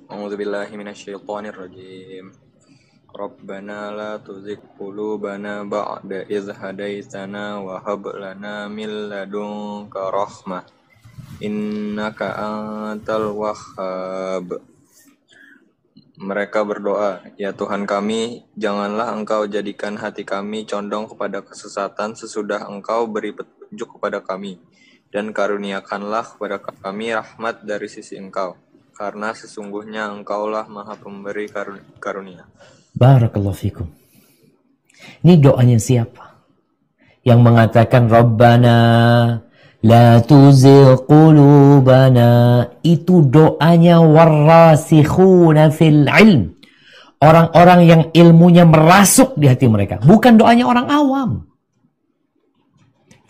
A'udzu billahi minasyaitonir rajim. Rabbana la tuzigh qulubana ba'da idh hadaitana wa hab lana min ladunka rahmah innaka antal wahhab. Mereka berdoa, ya Tuhan kami, janganlah Engkau jadikan hati kami condong kepada kesesatan sesudah Engkau beri petunjuk kepada kami, dan karuniakanlah kepada kami rahmat dari sisi Engkau, karena sesungguhnya Engkaulah Maha Pemberi karunia. Barakallahu fikum. Ini doanya siapa? Yang mengatakan Rabbana la tuzigh qulubana. Itu doanya warrasikhuna fil ilm. Orang-orang yang ilmunya merasuk di hati mereka. Bukan doanya orang awam.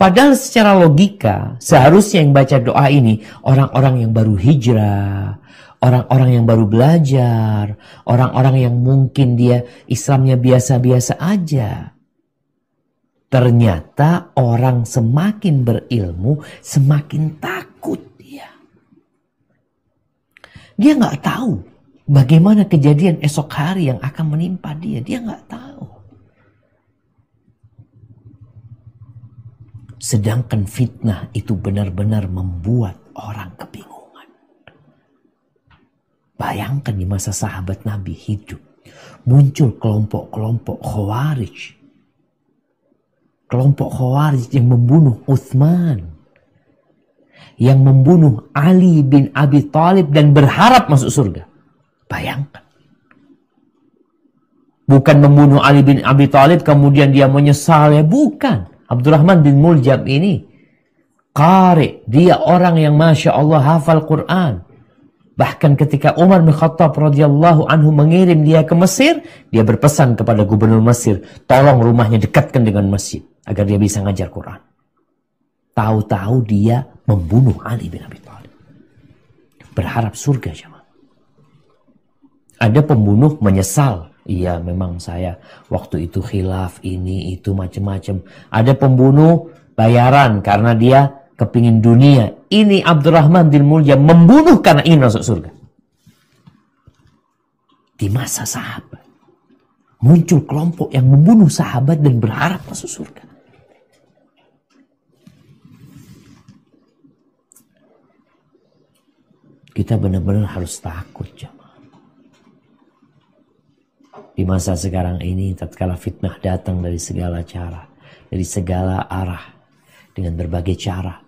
Padahal secara logika, seharusnya yang baca doa ini orang-orang yang baru hijrah, orang-orang yang baru belajar, orang-orang yang mungkin dia Islamnya biasa-biasa aja. Ternyata orang semakin berilmu, semakin takut dia. Dia nggak tahu bagaimana kejadian esok hari yang akan menimpa dia. Dia nggak tahu. Sedangkan fitnah itu benar-benar membuat orang kebingungan. Bayangkan di masa sahabat Nabi hidup, muncul kelompok-kelompok Khawarij. Kelompok Khawarij yang membunuh Utsman, yang membunuh Ali bin Abi Thalib dan berharap masuk surga. Bayangkan. Bukan membunuh Ali bin Abi Thalib kemudian dia menyesal, ya bukan. Abdurrahman bin Muljam ini qari, dia orang yang Masya Allah hafal Quran. Bahkan ketika Umar bin Khattab radhiyallahu anhu mengirim dia ke Mesir, dia berpesan kepada gubernur Mesir, tolong rumahnya dekatkan dengan masjid agar dia bisa ngajar Quran. Tahu-tahu dia membunuh Ali bin Abi Thalib. Berharap surga jemaah. Ada pembunuh menyesal. Iya, memang saya waktu itu khilaf ini itu macam-macam. Ada pembunuh bayaran karena dia kepingin dunia. Ini Abdurrahman bin Muljam membunuh karena ingin masuk surga. Di masa sahabat muncul kelompok yang membunuh sahabat dan berharap masuk surga. Kita benar-benar harus takut, jemaah. Di masa sekarang ini, tatkala fitnah datang dari segala cara, dari segala arah, dengan berbagai cara,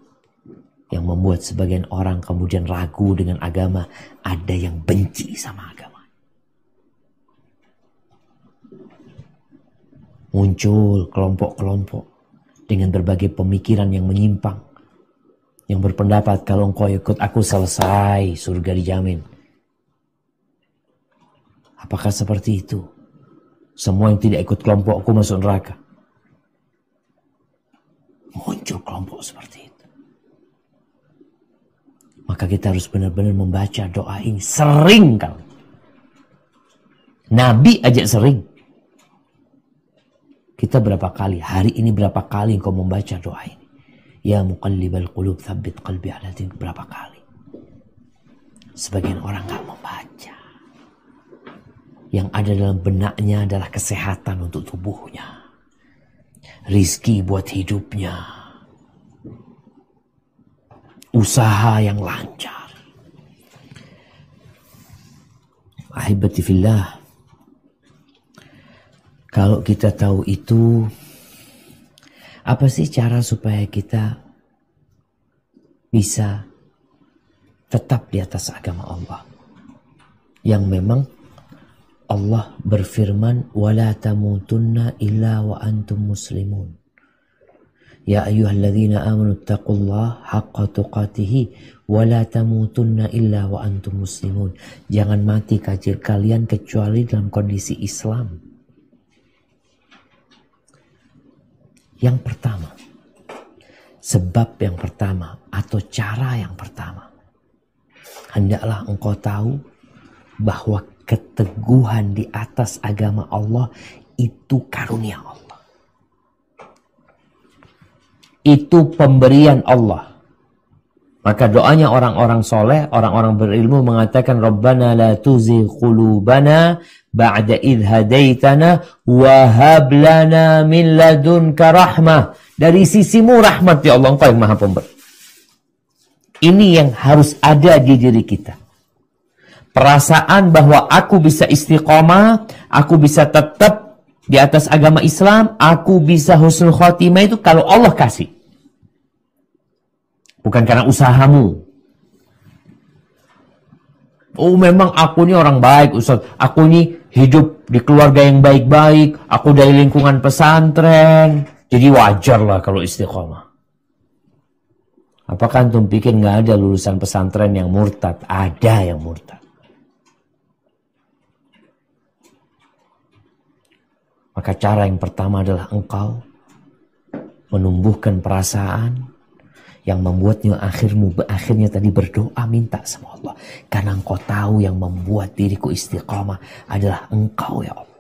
yang membuat sebagian orang kemudian ragu dengan agama, ada yang benci sama agama. Muncul kelompok-kelompok dengan berbagai pemikiran yang menyimpang, yang berpendapat kalau engkau ikut aku selesai, surga dijamin. Apakah seperti itu? Semua yang tidak ikut kelompokku masuk neraka. Muncul kelompok seperti itu. Maka kita harus benar-benar membaca doa ini sering kali. Nabi aja sering. Kita berapa kali? Hari ini berapa kali engkau membaca doa ini? Ya muqallibal qulub tsabbit qalbi ala dinik. Berapa kali? Sebagian orang gak membaca. Yang ada dalam benaknya adalah kesehatan untuk tubuhnya, rizki buat hidupnya, usaha yang lancar. Ahibati fillah, kalau kita tahu itu, apa sih cara supaya kita bisa tetap di atas agama Allah? Yang memang Allah berfirman, وَلَا تَمُوتُنَّ إِلَّا وَأَنْتُمْ مُسْلِمُونَ. Ya ayyuhalladzina amanu taqullaha haqqa tuqatih wa la tamutunna illa wa antum muslimun. Jangan mati kalian kecuali dalam kondisi Islam. Yang pertama, sebab yang pertama atau cara yang pertama, hendaklah engkau tahu bahwa keteguhan di atas agama Allah itu karunia Allah. Itu pemberian Allah. Maka doanya orang-orang soleh, orang-orang berilmu mengatakan, Rabbana la tuzigh qulubana ba'da idh hadaitana wa hab lana min ladunka rahmah. Dari sisimu rahmat ya Allah, Engkau yang Maha Pemberi. Ini yang harus ada di diri kita. Perasaan bahwa aku bisa istiqomah, aku bisa tetap di atas agama Islam, aku bisa husnul khotimah itu kalau Allah kasih. Bukan karena usahamu. Oh memang aku ini orang baik Ustaz. Aku ini hidup di keluarga yang baik-baik. Aku dari lingkungan pesantren. Jadi wajarlah kalau istiqomah. Apakah antum pikir nggak ada lulusan pesantren yang murtad? Ada yang murtad. Maka cara yang pertama adalah engkau menumbuhkan perasaan yang membuatnya akhirnya tadi berdoa minta sama Allah. Karena engkau tahu yang membuat diriku istiqamah adalah engkau ya Allah.